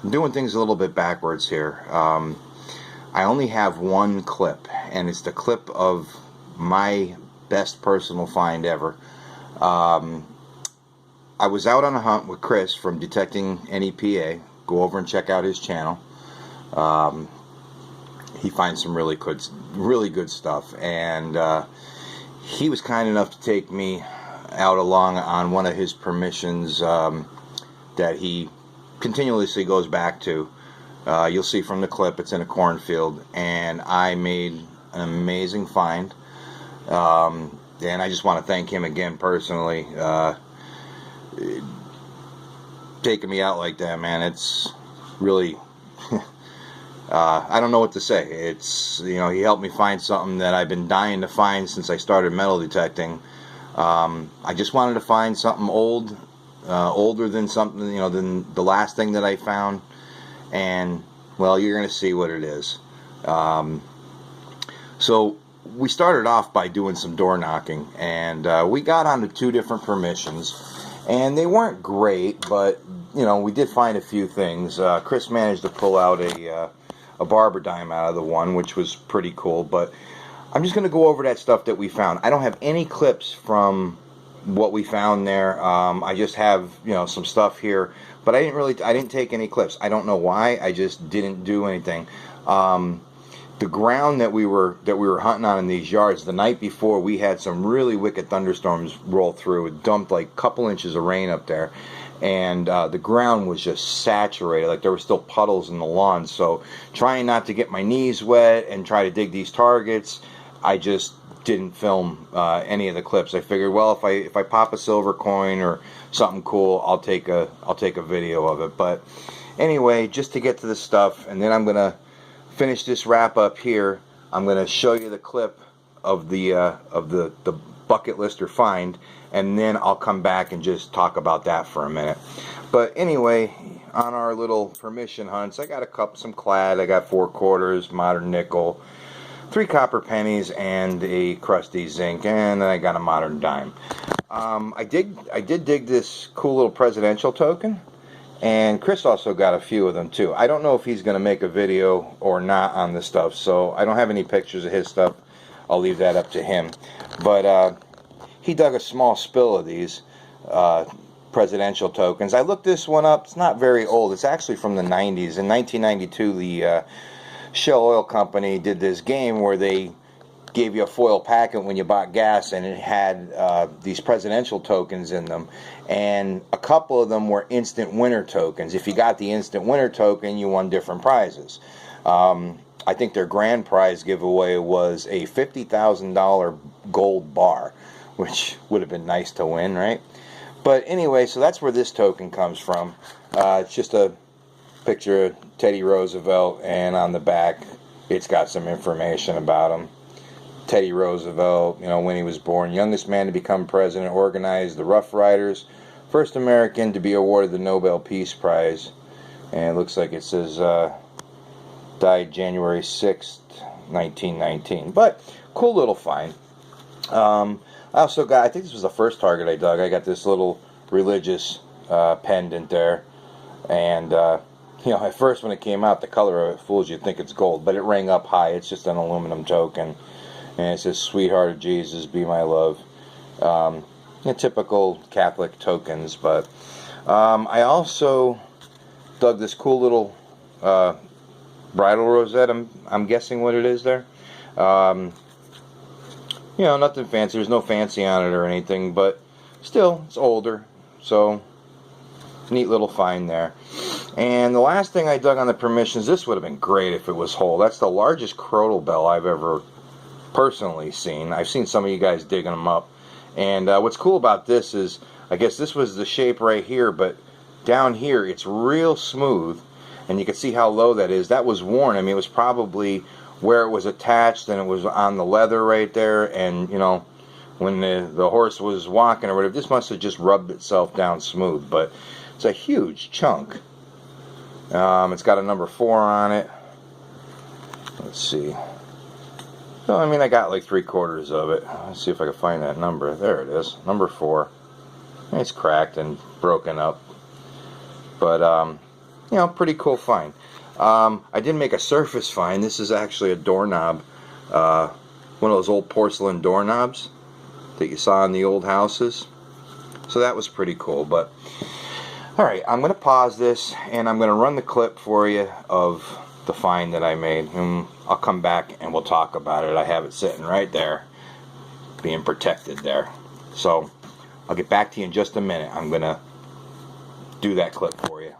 I'm doing things a little bit backwards here. I only have one clip, and it's the clip of my best personal find ever. Um, I was out on a hunt with Chris from Detecting NEPA. Go over and check out his channel. Um, he finds some really good stuff, and he was kind enough to take me out along on one of his permissions that he continuously goes back to. You'll see from the clip it's in a cornfield, and I made an amazing find. And I just want to thank him again personally. Taking me out like that, man, it's really I don't know what to say. It's, he helped me find something that I've been dying to find since I started metal detecting. I just wanted to find something older than something, than the last thing that I found. And, well, you're going to see what it is. So we started off by doing some door knocking, and we got onto two different permissions, and they weren't great, but we did find a few things. Chris managed to pull out a barber dime out of the one, which was pretty cool. But I'm just going to go over that stuff that we found. I don't have any clips from what we found there. I just have some stuff here, but I didn't take any clips. I don't know why. I just didn't do anything. The ground that we were hunting on in these yards, the night before, we had some really wicked thunderstorms roll through. It dumped like a couple inches of rain up there, and the ground was just saturated. Like there were still puddles in the lawn. So trying not to get my knees wet and try to dig these targets, I just didn't film any of the clips. I figured, well, if I pop a silver coin or something cool, I'll take a video of it. But anyway, just to get to the stuff, and then I'm gonna finish this wrap up here. I'm gonna show you the clip of the bucket lister find, and then I'll come back and just talk about that for a minute. But anyway, on our little permission hunts, I got some clad. I got 4 quarters, modern nickel, 3 copper pennies, and a crusty zinc, and then I got a modern dime. I did dig this cool little presidential token, and Chris also got a few of them too. I don't know if he's going to make a video or not on this stuff, so I don't have any pictures of his stuff. I'll leave that up to him. But he dug a small spill of these presidential tokens. I looked this one up. It's not very old. It's actually from the 90s. In 1992, the Shell Oil Company did this game where they gave you a foil packet when you bought gas, and it had these presidential tokens in them, and a couple of them were instant winner tokens. If you got the instant winner token, you won different prizes. I think their grand prize giveaway was a $50,000 gold bar, which would have been nice to win, right? But anyway, so that's where this token comes from. It's just a picture of Teddy Roosevelt, and on the back it's got some information about him. Teddy Roosevelt, when he was born, youngest man to become president, organized the Rough Riders, first American to be awarded the Nobel Peace Prize, and it looks like it says died January 6th, 1919. But cool little find. I also got, I think this was the first target I dug. I got this little religious pendant there, and at first when it came out, the color of it fools you, think it's gold, but it rang up high. It's just an aluminum token. And it says, "Sweetheart of Jesus, be my love." Typical Catholic tokens. But I also dug this cool little bridal rosette. I'm guessing what it is there. Nothing fancy. There's no fancy on it or anything, but still, it's older. So, neat little find there. And the last thing I dug on the permissions, this would have been great if it was whole. That's the largest crotal bell I've ever personally seen. I've seen some of you guys digging them up, and what's cool about this is, I guess this was the shape right here, but down here it's real smooth, and you can see how low that is. That was worn. I mean, it was probably where it was attached, and it was on the leather right there, and when the horse was walking or whatever, this must have just rubbed itself down smooth. But it's a huge chunk. It's got a number 4 on it. Let's see. So, I got like 3/4 of it. Let's see if I can find that number. There it is, number 4. It's cracked and broken up. But pretty cool find. I didn't make a surface find. This is actually a doorknob, one of those old porcelain doorknobs that you saw in the old houses. So that was pretty cool. But alright, I'm going to pause this and I'm going to run the clip for you of the find that I made, and I'll come back and we'll talk about it. I have it sitting right there, being protected there. So I'll get back to you in just a minute. I'm going to do that clip for you.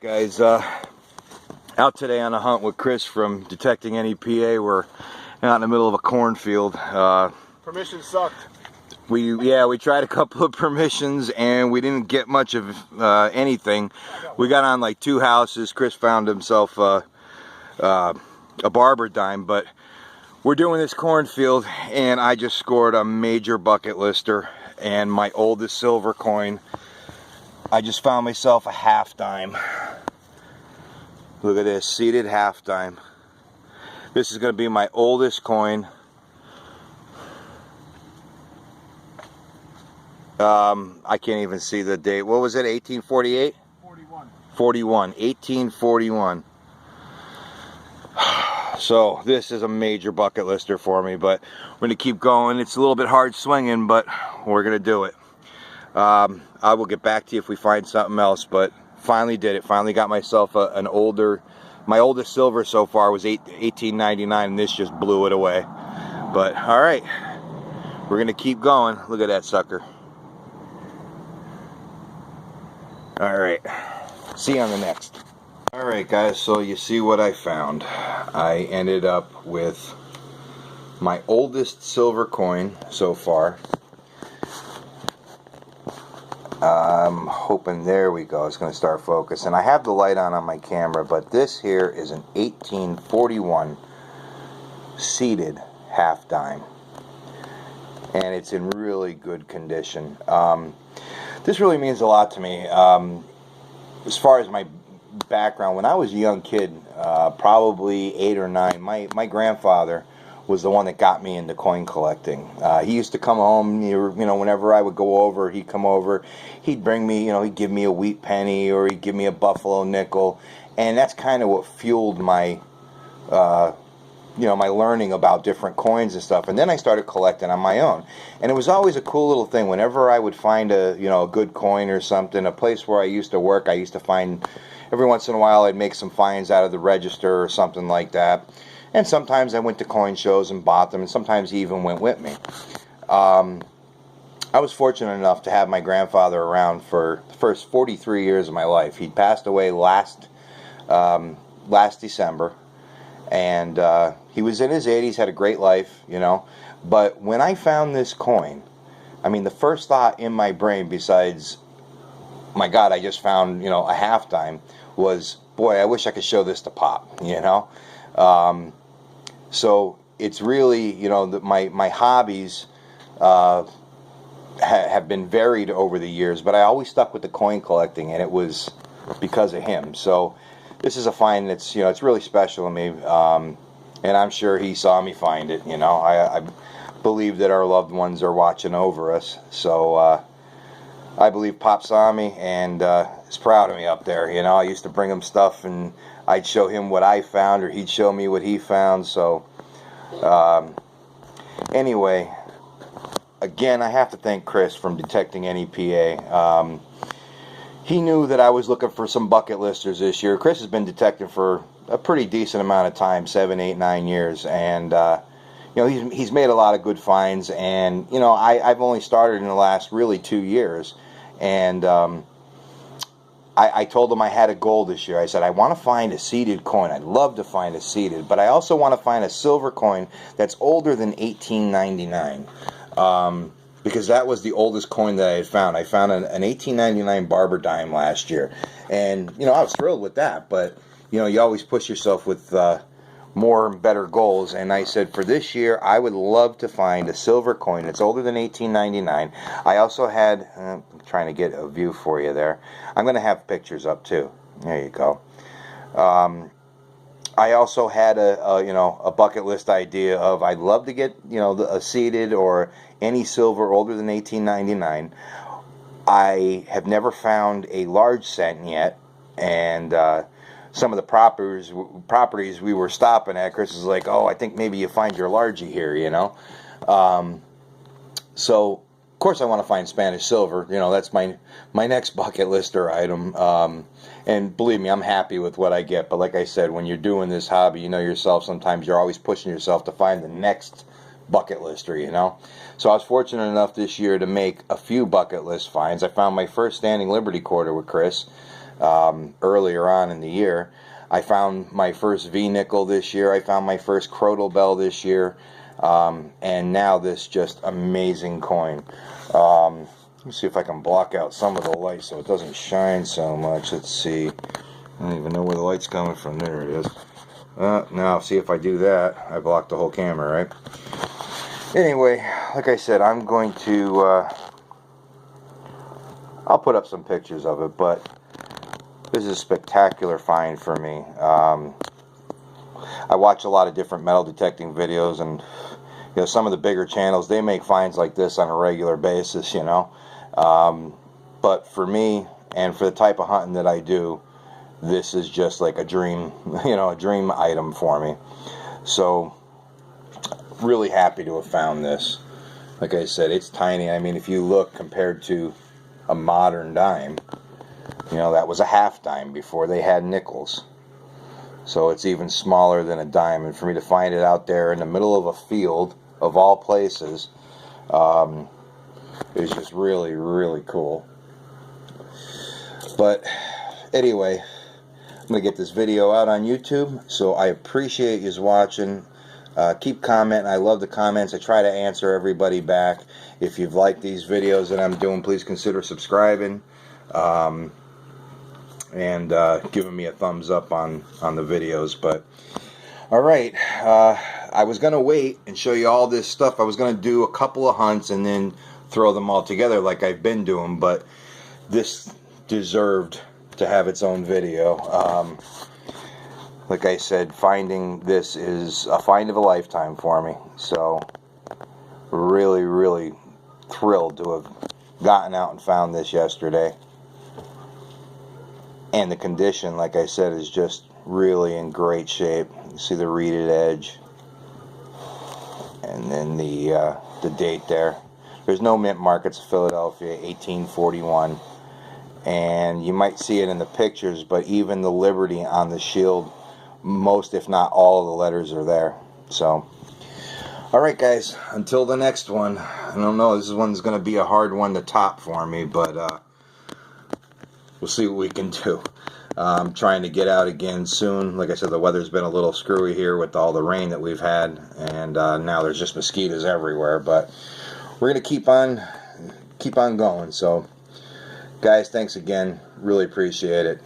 Guys, out today on a hunt with Chris from Detecting Any PA. We're out in the middle of a cornfield. Permission sucked. We tried a couple of permissions and we didn't get much of anything. We got on like 2 houses. Chris found himself a barber dime, but we're doing this cornfield and I just scored a major bucket lister and my oldest silver coin. I just found myself a half dime. Look at this, seated half dime. This is going to be my oldest coin. I can't even see the date. What was it, 1848? 41, 1841. So this is a major bucket lister for me, but we're going to keep going. It's a little bit hard swinging, but we're going to do it. I will get back to you if we find something else, but finally did it. Finally got myself my oldest silver so far was 1899, and this just blew it away. But all right, we're gonna keep going. Look at that sucker. All right, see you on the next. All right, guys, so you see what I found. I ended up with my oldest silver coin so far. I'm hoping, there we go, it's going to start focusing. I have the light on my camera, but this here is an 1841 seated half dime, and it's in really good condition. This really means a lot to me. As far as my background, when I was a young kid, probably 8 or 9, my grandfather was the one that got me into coin collecting. He used to come home, you know, whenever I would go over, he'd come over, he'd bring me, you know, he'd give me a wheat penny or he'd give me a buffalo nickel, and that's kind of what fueled my, you know, my learning about different coins and stuff. And then I started collecting on my own, and it was always a cool little thing. Whenever I would find a, you know, a good coin or something, a place where I used to work, I used to find, every once in a while I'd make some finds out of the register or something like that. And sometimes I went to coin shows and bought them, and sometimes he even went with me. I was fortunate enough to have my grandfather around for the first 43 years of my life. He passed away last December, and he was in his 80s, had a great life, you know. But when I found this coin, I mean, the first thought in my brain, besides, my God, I just found, you know, a half dime, was, boy, I wish I could show this to Pop, you know. So it's really, you know, my hobbies have been varied over the years, but I always stuck with the coin collecting, and it was because of him. So this is a find that's, you know, it's really special to me, and I'm sure he saw me find it. You know, I believe that our loved ones are watching over us, so I believe Pop saw me and is proud of me up there. You know, I used to bring him stuff, and I'd show him what I found, or he'd show me what he found. So anyway, again, I have to thank Chris from Detecting Any PA. He knew that I was looking for some bucket listers this year. Chris has been detecting for a pretty decent amount of time, 7, 8, 9 years, and he's made a lot of good finds. And I've only started in the last really 2 years, and I told him I had a goal this year. I said, I want to find a seeded coin. I'd love to find a seeded, but I also want to find a silver coin that's older than 1899. Because that was the oldest coin that I had found. I found an 1899 barber dime last year. And, I was thrilled with that. But, you always push yourself with more and better goals. And I said, for this year, I would love to find a silver coin that's older than 1899. I also had, I'm trying to get a view for you there. I'm going to have pictures up too. There you go. I also had a bucket list idea of I'd love to get a seeded or any silver older than 1899. I have never found a large cent yet, and some of the properties we were stopping at, Chris was like, oh, I think maybe you find your largie here, so of course I want to find Spanish silver. That's my next bucket lister item. And believe me, I'm happy with what I get. But like I said, when you're doing this hobby, yourself, sometimes you're always pushing yourself to find the next bucket lister, So I was fortunate enough this year to make a few bucket list finds. I found my first standing Liberty quarter with Chris earlier on in the year. I found my first V-nickel this year. I found my first Crotal bell this year. And now this just amazing coin. Let me see if I can block out some of the light so it doesn't shine so much. Let's see. I don't even know where the light's coming from. There it is. Now, see if I do that. I blocked the whole camera, right? Anyway, like I said, I'm going to... I'll put up some pictures of it, but this is a spectacular find for me. I watch a lot of different metal detecting videos, and some of the bigger channels, they make finds like this on a regular basis, but for me and for the type of hunting that I do, this is just like a dream, a dream item for me. So really happy to have found this. Like I said, it's tiny. I mean, if you look compared to a modern dime, that was a half dime before they had nickels. So it's even smaller than a dime. And for me to find it out there in the middle of a field, of all places, it was just really, really cool. But anyway, I'm going to get this video out on YouTube. So I appreciate you watching. Keep commenting. I love the comments. I try to answer everybody back. If you've liked these videos that I'm doing, please consider subscribing. And giving me a thumbs up on the videos. But alright, I was going to wait and show you all this stuff. I was going to do a couple of hunts and then throw them all together like I've been doing, but this deserved to have its own video. Like I said, finding this is a find of a lifetime for me. So really, really thrilled to have gotten out and found this yesterday. And the condition, like I said, is just really in great shape. You see the reeded edge. And then the date there. There's no mint mark. It's Philadelphia, 1841. And you might see it in the pictures, but even the Liberty on the shield, most if not all of the letters are there. So, alright guys, until the next one. I don't know, this one's going to be a hard one to top for me, but we'll see what we can do. I'm trying to get out again soon. Like I said, the weather's been a little screwy here with all the rain that we've had, and now there's just mosquitoes everywhere. But we're gonna keep on going. So, guys, thanks again. Really appreciate it.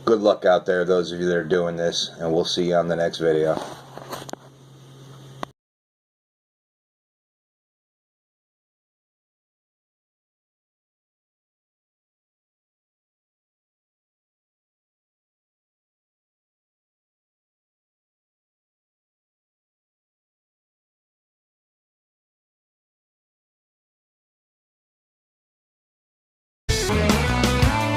Good luck out there, those of you that are doing this, and we'll see you on the next video.